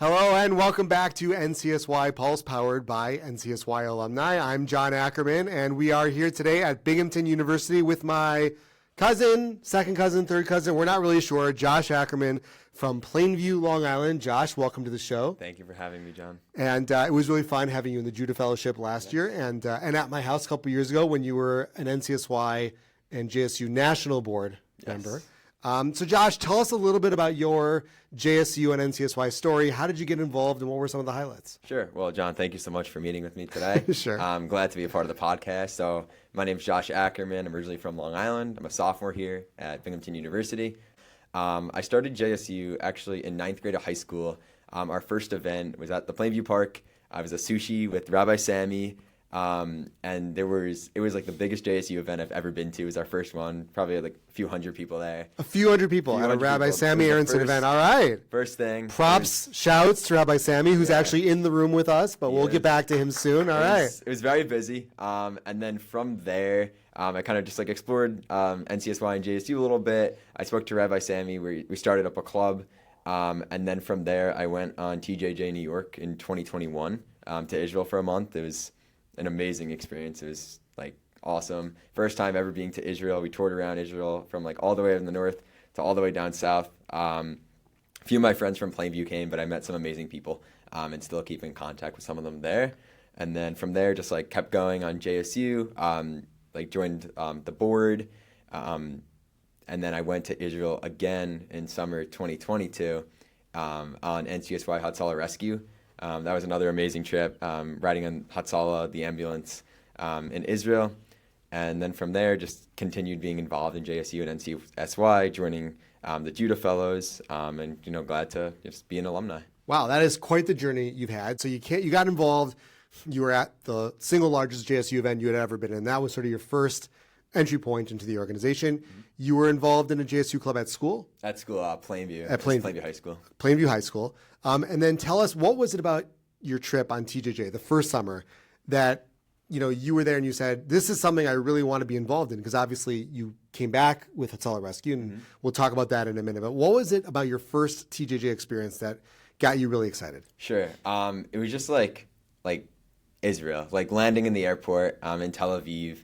Hello and welcome back to NCSY Pulse, powered by NCSY Alumni. I'm John Ackerman, and we are here today at Binghamton University with my cousin, second cousin, third cousin, we're not really sure, Josh Ackerman from Plainview, Long Island. Josh, welcome to the show. Thank you for having me, John. And it was really fun having you in the Judah Fellowship last year and at my house a couple years ago when you were an NCSY and JSU National Board member. So Josh, tell us a little bit about your JSU and NCSY story. How did you get involved and what were some of the highlights? Sure. Well, John, thank you so much for meeting with me today. Sure. I'm glad to be a part of the podcast. So my name is Josh Ackerman. I'm originally from Long Island. I'm a sophomore here at Binghamton University. I started JSU actually in 9th grade of high school. Our first event was at the Plainview Park. I was a sushi with Rabbi Sammy. And it was like the biggest JSU event I've ever been to. It was our first one, probably like a few hundred people there. A few hundred people at a Rabbi Sammy Aronson event. All right. First thing. Props, shouts to Rabbi Sammy, who's actually in the room with us, but we'll get back to him soon. All right. It was very busy. And then from there, I kind of just like explored NCSY and JSU a little bit. I spoke to Rabbi Sammy. We started up a club. And then from there, I went on TJJ New York in 2021 to Israel for a month. It was an amazing experience. It was like awesome. First time ever being to Israel. We toured around Israel from like all the way in the north to all the way down south. A few of my friends from Plainview came, but I met some amazing people and still keep in contact with some of them there. And then from there, just like kept going on JSU, like joined the board. And then I went to Israel again in summer 2022 on NCSY Hatzalah Rescue. That was another amazing trip, riding on Hatzalah, the ambulance in Israel. And then from there, just continued being involved in JSU and NCSY, joining the Judah Fellows, and glad to just be an alumni. Wow, that is quite the journey you've had. So you got involved. You were at the single largest JSU event you had ever been in. That was sort of your first entry point into the organization. Mm-hmm. You were involved in a JSU club at school? At school, Plainview. At Plainview High School. Plainview High School. And then tell us, what was it about your trip on TJJ the first summer that, you were there and you said, this is something I really want to be involved in? Because obviously you came back with Hatzalah Rescue, and we'll talk about that in a minute. But what was it about your first TJJ experience that got you really excited? Sure. It was just like Israel, like landing in the airport in Tel Aviv.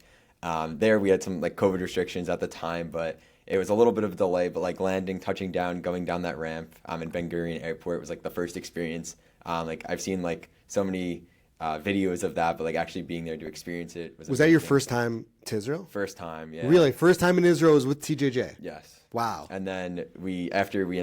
There we had some like COVID restrictions at the time, but it was a little bit of a delay. But like landing, touching down, going down that ramp in Ben Gurion Airport was like the first experience. Like I've seen like so many videos of that, but like actually being there to experience it was that your first time to Israel? First time, yeah. Really, first time in Israel was with TJJ? Yes. Wow. And then after we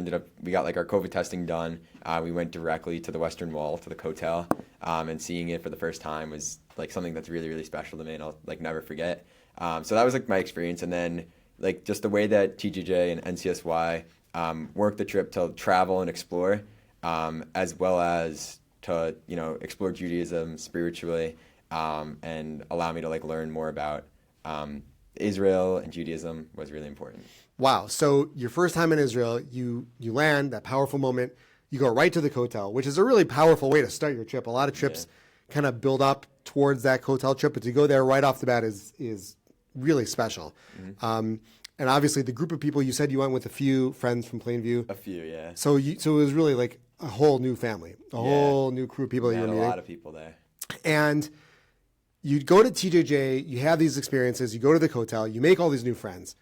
got like our COVID testing done, we went directly to the Western Wall, to the Kotel, and seeing it for the first time was like something that's really, really special to me, and I'll like never forget. So that was like my experience. And then like just the way that TJJ and NCSY worked the trip to travel and explore, as well as to, explore Judaism spiritually, and allow me to like learn more about Israel and Judaism was really important. Wow. So your first time in Israel, you land, that powerful moment, you go right to the Kotel, which is a really powerful way to start your trip. A lot of trips kind of build up towards that Kotel trip, but to go there right off the bat is really special. Mm-hmm. And obviously the group of people, you said you went with a few friends from Plainview. A few, yeah. So it was really like a whole new family, a whole new crew of people that you were meeting. A lot of people there. And you go to TJJ, you have these experiences, you go to the Kotel, you make all these new friends.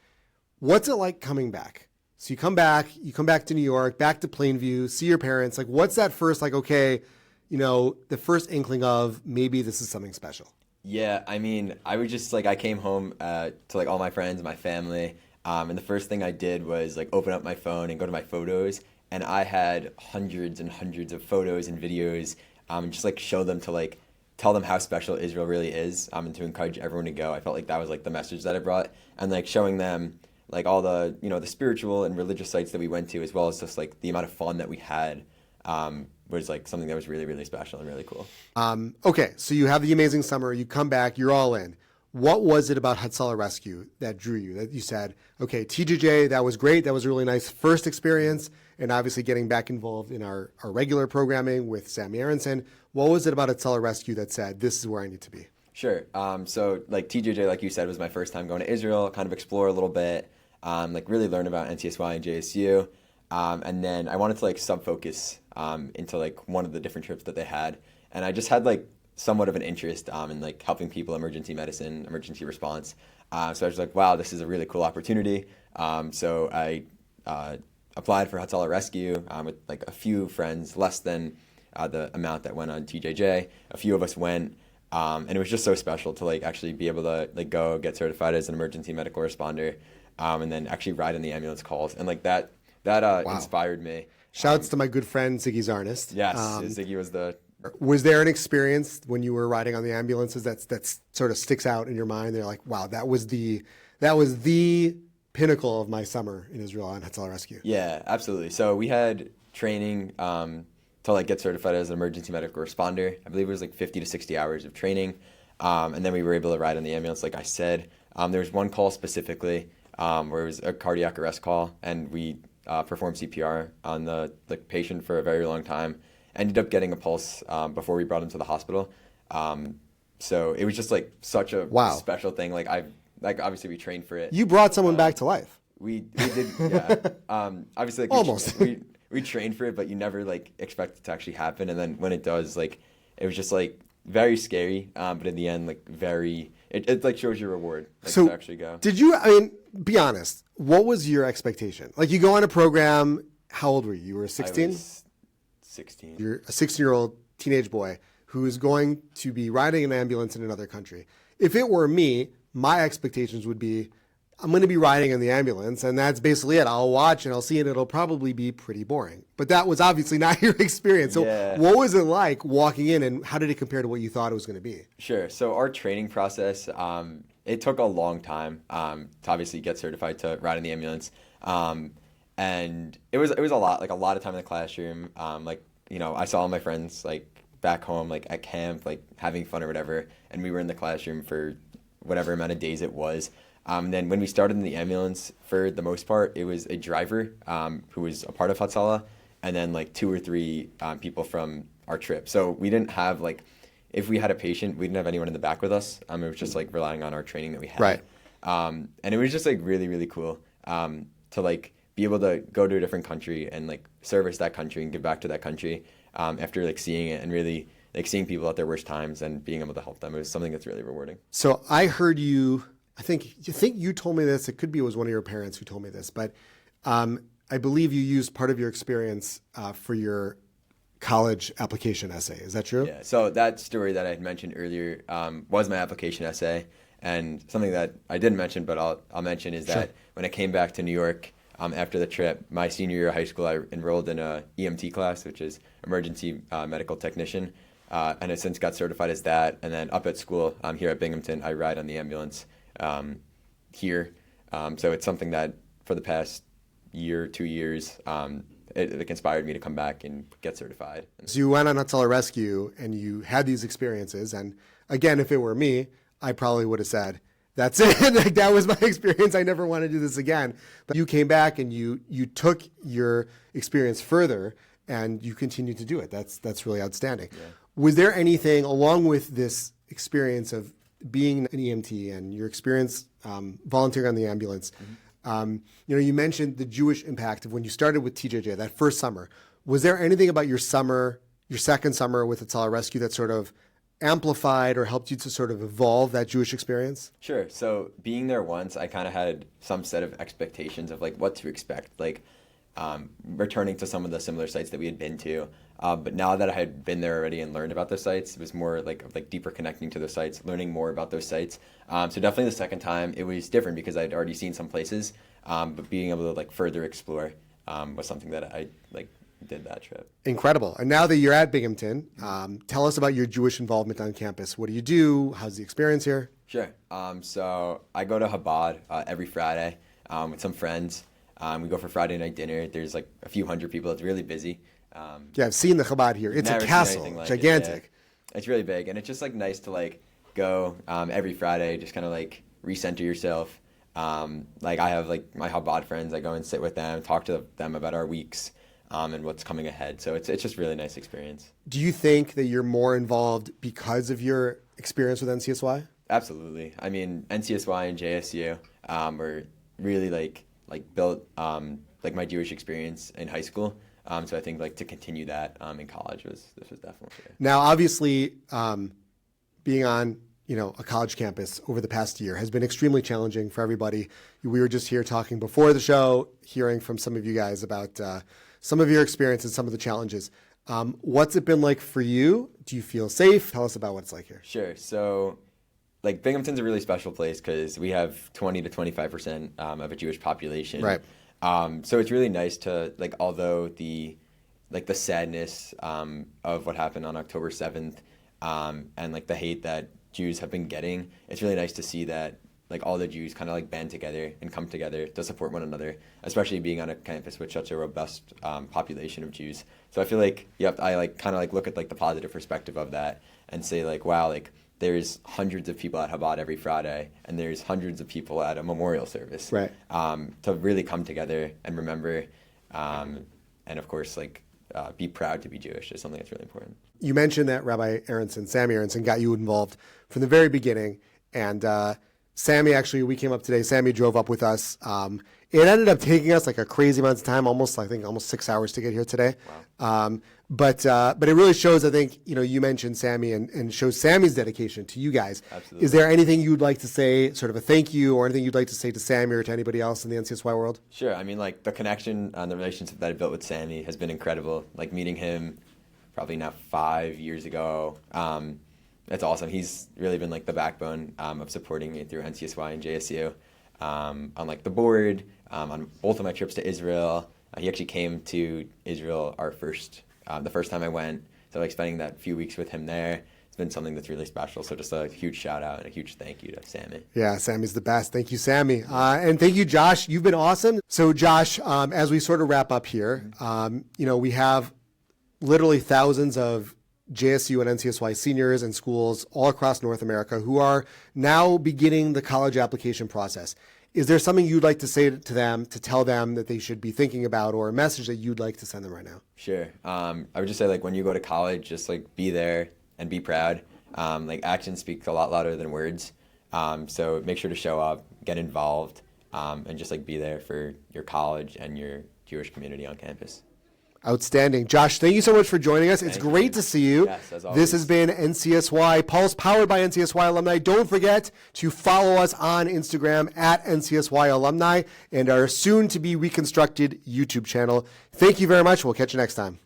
What's it like coming back? So you come back to New York, back to Plainview, see your parents. Like, what's that first, like, okay, the first inkling of maybe this is something special? Yeah, I mean, I was just like, I came home to like all my friends and my family. And the first thing I did was like open up my phone and go to my photos. And I had hundreds and hundreds of photos and videos, and just like show them to like tell them how special Israel really is, and to encourage everyone to go. I felt like that was like the message that I brought, and like showing them like all the, the spiritual and religious sites that we went to, as well as just like the amount of fun that we had, was like something that was really, really special and really cool. Okay, so you have the amazing summer, you come back, you're all in. What was it about Hatzalah Rescue that drew you, that you said, okay, TJJ, that was great, that was a really nice first experience, and obviously getting back involved in our regular programming with Sammy Aronson. What was it about Hatzalah Rescue that said, this is where I need to be? Sure. So like TJJ, like you said, was my first time going to Israel, kind of explore a little bit, like really learn about NCSY and JSU. And then I wanted to like sub-focus into like one of the different trips that they had, and I just had like somewhat of an interest in like helping people, emergency medicine, emergency response. So I was like, wow, this is a really cool opportunity. So I applied for Hatzalah Rescue with like a few friends, less than the amount that went on TJJ. A few of us went, and it was just so special to like actually be able to like go get certified as an emergency medical responder, and then actually ride in the ambulance calls, and like that Wow. inspired me. Shouts to my good friend Ziggy Zarnist. Yes, Ziggy was the. Was there an experience when you were riding on the ambulances that sort of sticks out in your mind? They're like, wow, that was the pinnacle of my summer in Israel on Hatzalah Rescue. Yeah, absolutely. So we had training to like get certified as an emergency medical responder. I believe it was like 50 to 60 hours of training, and then we were able to ride on the ambulance, like I said. There was one call specifically where it was a cardiac arrest call, and we performed CPR on the patient for a very long time. Ended up getting a pulse before we brought him to the hospital. So it was just like such a special thing. Like obviously we trained for it. You brought someone back to life. We did, yeah. Obviously, like, almost. We trained for it, but you never like expect it to actually happen. And then when it does, like, it was just like very scary. But in the end, like it like shows your reward. Like, So to actually go. did you? I mean, be honest. What was your expectation? Like, you go on a program. How old were you? You were 16. I was 16. You're a 16-year-old teenage boy who is going to be riding an ambulance in another country. If it were me, my expectations would be, I'm going to be riding in the ambulance, and that's basically it. I'll watch and I'll see, and it'll probably be pretty boring. But that was obviously not your experience. So what was it like walking in, and how did it compare to what you thought it was going to be? Sure. So our training process, it took a long time to obviously get certified to ride in the ambulance. And it was a lot of time in the classroom. Like, you know, I saw all my friends like back home, like at camp, like having fun or whatever. And we were in the classroom for whatever amount of days it was. Then when we started in the ambulance, for the most part, it was a driver who was a part of Hatzalah, and then like 2 or 3 people from our trip. So we didn't have like, if we had a patient, we didn't have anyone in the back with us. It was just like relying on our training that we had. Right. And it was just like really, really cool to like be able to go to a different country and like service that country and give back to that country after like seeing it and really like seeing people at their worst times and being able to help them. It was something that's really rewarding. So I heard you, I think you told me this. It could be it was one of your parents who told me this, but I believe you used part of your experience for your college application essay. Is that true? Yeah. So that story that I had mentioned earlier was my application essay. And something that I didn't mention, but I'll mention is that when I came back to New York after the trip, my senior year of high school, I enrolled in a EMT class, which is emergency medical technician. And I since got certified as that. And then up at school here at Binghamton, I ride on the ambulance here. So it's something that for the past year, 2 years, it inspired me to come back and get certified. So you went on Hatzalah Rescue and you had these experiences. And again, if it were me, I probably would have said, that's it. Like, that was my experience. I never want to do this again. But you came back and you took your experience further and you continued to do it. That's really outstanding. Yeah. Was there anything along with this experience of being an EMT and your experience volunteering on the ambulance? You mentioned the Jewish impact of when you started with TJJ, that first summer. Was there anything about your second summer with Hatzalah Rescue that sort of amplified or helped you to sort of evolve that Jewish experience? Sure. So being there once, I kind of had some set of expectations of like what to expect, like returning to some of the similar sites that we had been to. But now that I had been there already and learned about those sites, it was more like deeper connecting to those sites, learning more about those sites. So definitely the second time it was different because I'd already seen some places, but being able to like further explore was something that I like did that trip. Incredible. And now that you're at Binghamton, tell us about your Jewish involvement on campus. What do you do? How's the experience here? Sure. So I go to Chabad every Friday with some friends. We go for Friday night dinner. There's like a few hundred people. It's really busy. Yeah, I've seen the Chabad here. It's a castle, like gigantic. Yeah. It's really big, and it's just like nice to like go every Friday, just kind of like recenter yourself. Like I have like my Chabad friends. I go and sit with them, talk to them about our weeks and what's coming ahead. So it's just really nice experience. Do you think that you're more involved because of your experience with NCSY? Absolutely. I mean, NCSY and JSU were really like built like my Jewish experience in high school. So I think like to continue that in college was definitely good. Now, obviously, being on a college campus over the past year has been extremely challenging for everybody. We were just here talking before the show, hearing from some of you guys about some of your experience and some of the challenges. What's it been like for you? Do you feel safe? Tell us about what it's like here. Sure. So, like Binghamton's a really special place because we have 20 to 25% of a Jewish population. Right. So it's really nice to like, although the sadness of what happened on October 7th and like the hate that Jews have been getting, it's really nice to see that like all the Jews kind of like band together and come together to support one another, especially being on a campus with such a robust population of Jews. So I feel like I like kind of like look at like the positive perspective of that and say like, wow, like there's hundreds of people at Chabad every Friday and there's hundreds of people at a memorial service. Right. To really come together and remember, and of course like be proud to be Jewish is something that's really important. You mentioned that Rabbi Aronson, Sammy Aronson, got you involved from the very beginning. And Sammy, actually, we came up today. Sammy drove up with us. It ended up taking us like a crazy amount of time, almost 6 hours to get here today. Wow. But it really shows, I think, you mentioned Sammy and shows Sammy's dedication to you guys. Absolutely. Is there anything you'd like to say, sort of a thank you, or anything you'd like to say to Sammy or to anybody else in the NCSY world? Sure. I mean, like the connection and the relationship that I built with Sammy has been incredible. Like meeting him probably now 5 years ago. That's awesome. He's really been like the backbone of supporting me through NCSY and JSU on like the board, on both of my trips to Israel. He actually came to Israel the first time I went. So like spending that few weeks with him there, it's been something that's really special. So just a huge shout out and a huge thank you to Sammy. Yeah, Sammy's the best. Thank you, Sammy. And thank you, Josh. You've been awesome. So Josh, as we sort of wrap up here, we have literally thousands of JSU and NCSY seniors and schools all across North America who are now beginning the college application process. Is there something you'd like to say to them, to tell them that they should be thinking about, or a message that you'd like to send them right now? Sure. I would just say like when you go to college, just like be there and be proud. Like action speaks a lot louder than words. So make sure to show up, get involved, and just like be there for your college and your Jewish community on campus. Outstanding. Josh, thank you so much for joining us. It's Thank great you. to see you. Yes, as always. This has been NCSY Pulse, powered by NCSY Alumni. Don't forget to follow us on Instagram at NCSY Alumni and our soon-to-be reconstructed YouTube channel. Thank you very much. We'll catch you next time.